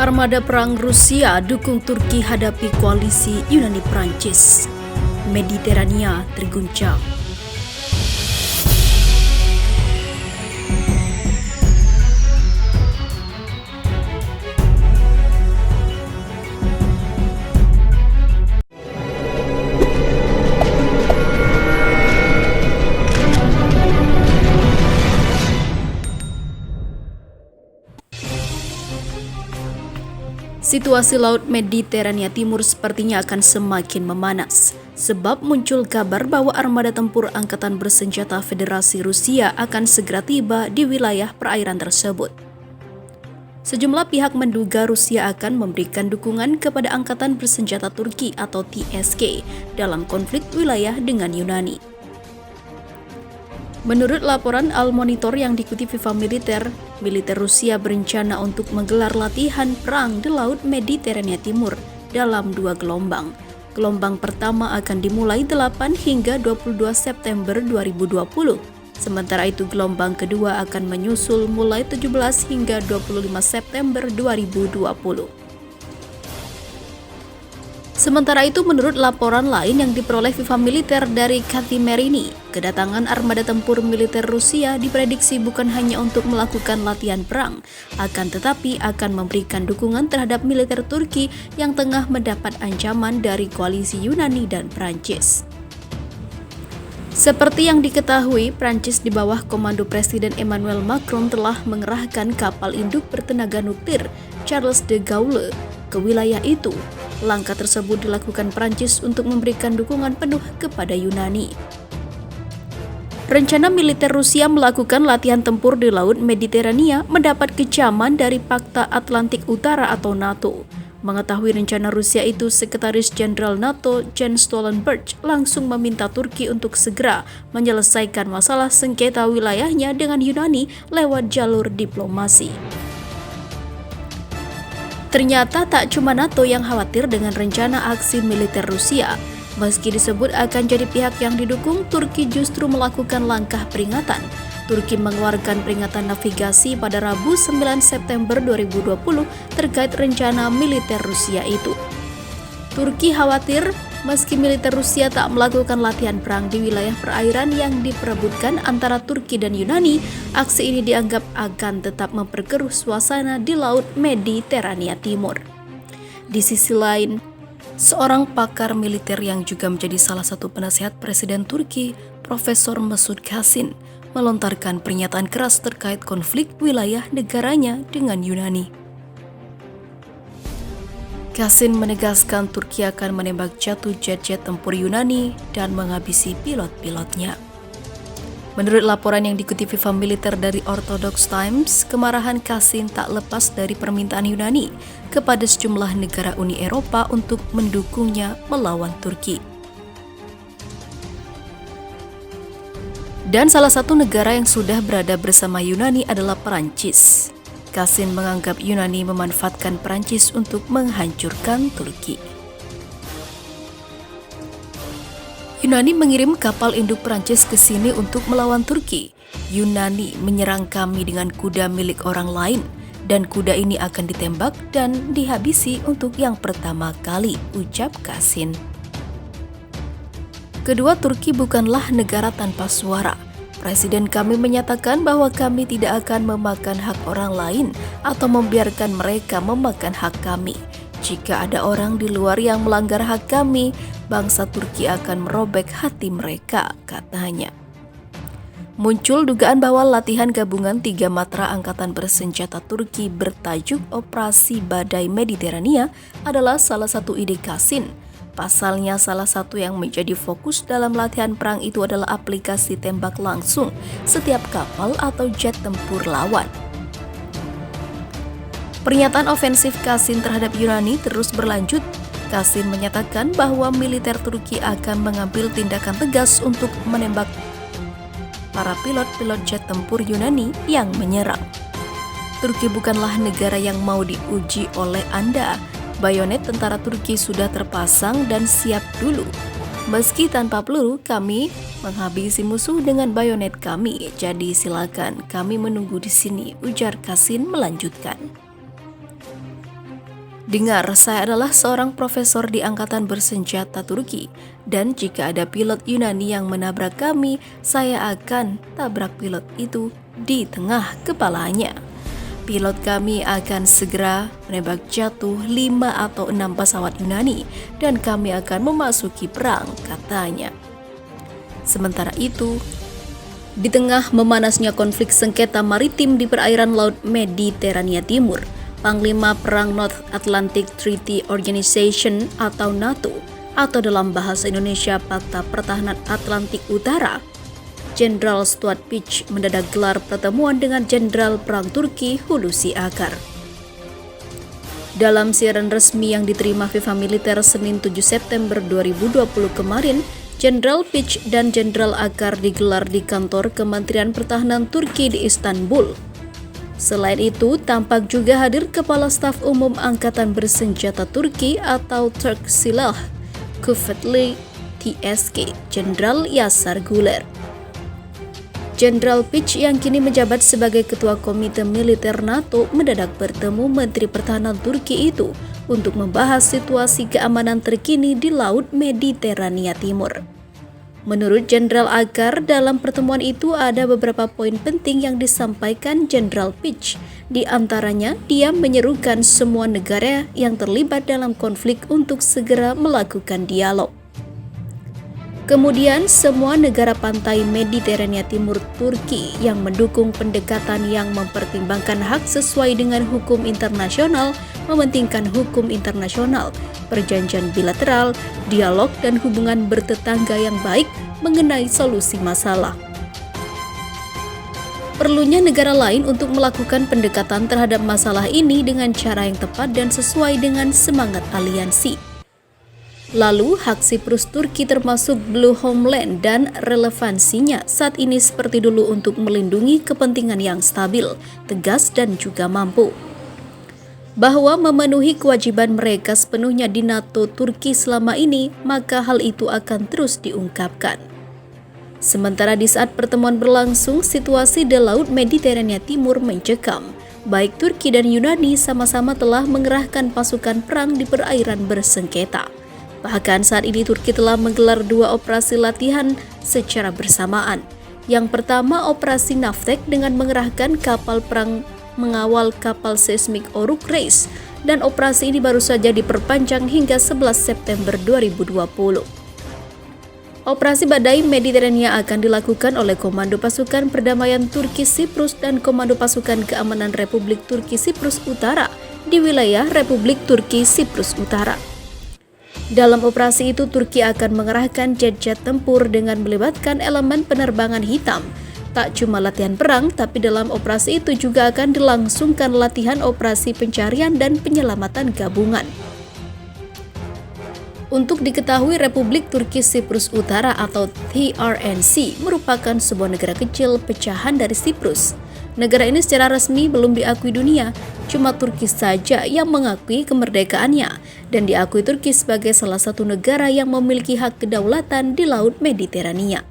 Armada perang Rusia dukung Turki hadapi koalisi Yunani Prancis. Mediterania terguncang. Situasi Laut Mediterania Timur sepertinya akan semakin memanas, sebab muncul kabar bahwa armada tempur Angkatan Bersenjata Federasi Rusia akan segera tiba di wilayah perairan tersebut. Sejumlah pihak menduga Rusia akan memberikan dukungan kepada Angkatan Bersenjata Turki atau TSK dalam konflik wilayah dengan Yunani. Menurut laporan Al-Monitor yang dikutip Viva Militer Rusia berencana untuk menggelar latihan perang di Laut Mediterania Timur dalam 2 gelombang. Gelombang pertama akan dimulai 8 hingga 22 September 2020. Sementara itu gelombang kedua akan menyusul mulai 17 hingga 25 September 2020. Sementara itu, menurut laporan lain yang diperoleh Viva Militer dari Katimerini, kedatangan armada tempur militer Rusia diprediksi bukan hanya untuk melakukan latihan perang, akan tetapi akan memberikan dukungan terhadap militer Turki yang tengah mendapat ancaman dari koalisi Yunani dan Prancis. Seperti yang diketahui, Prancis di bawah komando Presiden Emmanuel Macron telah mengerahkan kapal induk bertenaga nuklir Charles de Gaulle ke wilayah itu. Langkah tersebut dilakukan Prancis untuk memberikan dukungan penuh kepada Yunani. Rencana militer Rusia melakukan latihan tempur di Laut Mediterania mendapat kecaman dari Pakta Atlantik Utara atau NATO. Mengetahui rencana Rusia itu, Sekretaris Jenderal NATO Jens Stoltenberg langsung meminta Turki untuk segera menyelesaikan masalah sengketa wilayahnya dengan Yunani lewat jalur diplomasi. Ternyata tak cuma NATO yang khawatir dengan rencana aksi militer Rusia. Meski disebut akan jadi pihak yang didukung, Turki justru melakukan langkah peringatan. Turki mengeluarkan peringatan navigasi pada Rabu 9 September 2020 terkait rencana militer Rusia itu. Turki khawatir meski militer Rusia tak melakukan latihan perang di wilayah perairan yang diperebutkan antara Turki dan Yunani, aksi ini dianggap akan tetap memperkeruh suasana di Laut Mediterania Timur. Di sisi lain, seorang pakar militer yang juga menjadi salah satu penasehat Presiden Turki, Profesor Mesut Kasin, melontarkan pernyataan keras terkait konflik wilayah negaranya dengan Yunani. Kasin menegaskan Turki akan menembak jatuh jet-jet tempur Yunani dan menghabisi pilot-pilotnya. Menurut laporan yang dikutip Viva Militer dari Orthodox Times, kemarahan Kasin tak lepas dari permintaan Yunani kepada sejumlah negara Uni Eropa untuk mendukungnya melawan Turki. Dan salah satu negara yang sudah berada bersama Yunani adalah Perancis. Kasin menganggap Yunani memanfaatkan Prancis untuk menghancurkan Turki. Yunani mengirim kapal induk Prancis ke sini untuk melawan Turki. Yunani menyerang kami dengan kuda milik orang lain, dan kuda ini akan ditembak dan dihabisi untuk yang pertama kali, ucap Kasin. Kedua, Turki bukanlah negara tanpa suara. Presiden kami menyatakan bahwa kami tidak akan memakan hak orang lain atau membiarkan mereka memakan hak kami. Jika ada orang di luar yang melanggar hak kami, bangsa Turki akan merobek hati mereka, katanya. Muncul dugaan bahwa latihan gabungan 3 matra Angkatan Bersenjata Turki bertajuk Operasi Badai Mediterania adalah salah satu ide Kasin. Pasalnya, salah satu yang menjadi fokus dalam latihan perang itu adalah aplikasi tembak langsung setiap kapal atau jet tempur lawan. Pernyataan ofensif Kasin terhadap Yunani terus berlanjut. Kasin menyatakan bahwa militer Turki akan mengambil tindakan tegas untuk menembak para pilot-pilot jet tempur Yunani yang menyerang. Turki bukanlah negara yang mau diuji oleh Anda. Bayonet tentara Turki sudah terpasang dan siap dulu. Meski tanpa peluru, kami menghabisi musuh dengan bayonet kami. Jadi silakan, kami menunggu di sini, ujar Kasin melanjutkan. Dengar, saya adalah seorang profesor di Angkatan Bersenjata Turki, dan jika ada pilot Yunani yang menabrak kami, saya akan tabrak pilot itu di tengah kepalanya. Pilot kami akan segera menembak jatuh 5 atau 6 pesawat Yunani, dan kami akan memasuki perang, katanya. Sementara itu, di tengah memanasnya konflik sengketa maritim di perairan Laut Mediterania Timur, Panglima Perang North Atlantic Treaty Organization atau NATO, atau dalam bahasa Indonesia Pakta Pertahanan Atlantik Utara, Jenderal Stuart Peach mendadak gelar pertemuan dengan Jenderal Perang Turki Hulusi Akar. Dalam siaran resmi yang diterima FIFA Militer Senin 7 September 2020 kemarin, Jenderal Peach dan Jenderal Akar digelar di kantor Kementerian Pertahanan Turki di Istanbul. Selain itu, tampak juga hadir Kepala Staf Umum Angkatan Bersenjata Turki atau Turk Silah Kuvvetleri TSK, Jenderal Yasar Güler. Jenderal Peach yang kini menjabat sebagai Ketua Komite Militer NATO mendadak bertemu Menteri Pertahanan Turki itu untuk membahas situasi keamanan terkini di Laut Mediterania Timur. Menurut Jenderal Akar, dalam pertemuan itu ada beberapa poin penting yang disampaikan Jenderal Peach. Di antaranya, dia menyerukan semua negara yang terlibat dalam konflik untuk segera melakukan dialog. Kemudian, semua negara pantai Mediterania Timur Turki yang mendukung pendekatan yang mempertimbangkan hak sesuai dengan hukum internasional, mementingkan hukum internasional, perjanjian bilateral, dialog dan hubungan bertetangga yang baik mengenai solusi masalah. Perlunya negara lain untuk melakukan pendekatan terhadap masalah ini dengan cara yang tepat dan sesuai dengan semangat aliansi. Lalu, hak Siprus Turki termasuk Blue Homeland dan relevansinya saat ini seperti dulu untuk melindungi kepentingan yang stabil, tegas dan juga mampu. Bahwa memenuhi kewajiban mereka sepenuhnya di NATO Turki selama ini, maka hal itu akan terus diungkapkan. Sementara di saat pertemuan berlangsung, situasi di Laut Mediterania Timur mencekam. Baik Turki dan Yunani sama-sama telah mengerahkan pasukan perang di perairan bersengketa. Bahkan saat ini Turki telah menggelar 2 operasi latihan secara bersamaan. Yang pertama, operasi Naftek dengan mengerahkan kapal perang mengawal kapal seismik Oruk Reis, dan operasi ini baru saja diperpanjang hingga 11 September 2020. Operasi Badai Mediterania akan dilakukan oleh Komando Pasukan Perdamaian Turki Siprus dan Komando Pasukan Keamanan Republik Turki Siprus Utara di wilayah Republik Turki Siprus Utara. Dalam operasi itu, Turki akan mengerahkan jet-jet tempur dengan melibatkan elemen penerbangan hitam. Tak cuma latihan perang, tapi dalam operasi itu juga akan dilangsungkan latihan operasi pencarian dan penyelamatan gabungan. Untuk diketahui, Republik Turki Siprus Utara atau TRNC merupakan sebuah negara kecil pecahan dari Siprus. Negara ini secara resmi belum diakui dunia, cuma Turki saja yang mengakui kemerdekaannya dan diakui Turki sebagai salah satu negara yang memiliki hak kedaulatan di Laut Mediterania.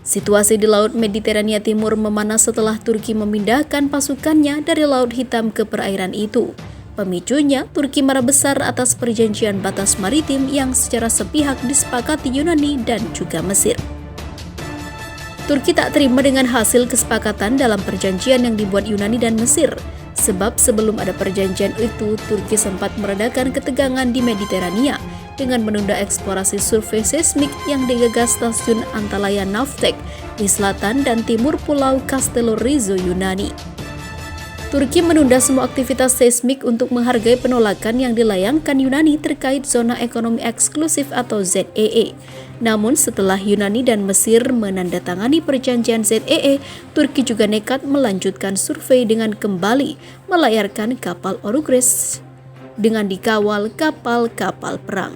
Situasi di Laut Mediterania Timur memanas setelah Turki memindahkan pasukannya dari Laut Hitam ke perairan itu. Pemicunya, Turki marah besar atas perjanjian batas maritim yang secara sepihak disepakati Yunani dan juga Mesir. Turki tak terima dengan hasil kesepakatan dalam perjanjian yang dibuat Yunani dan Mesir, sebab sebelum ada perjanjian itu, Turki sempat meredakan ketegangan di Mediterania dengan menunda eksplorasi survei seismik yang digagas stasiun Antalya Naftek di selatan dan timur pulau Castello Rizzo, Yunani. Turki menunda semua aktivitas seismik untuk menghargai penolakan yang dilayangkan Yunani terkait zona ekonomi eksklusif atau ZEE. Namun setelah Yunani dan Mesir menandatangani perjanjian ZEE, Turki juga nekat melanjutkan survei dengan kembali melayarkan kapal Oruk Reis dengan dikawal kapal-kapal perang.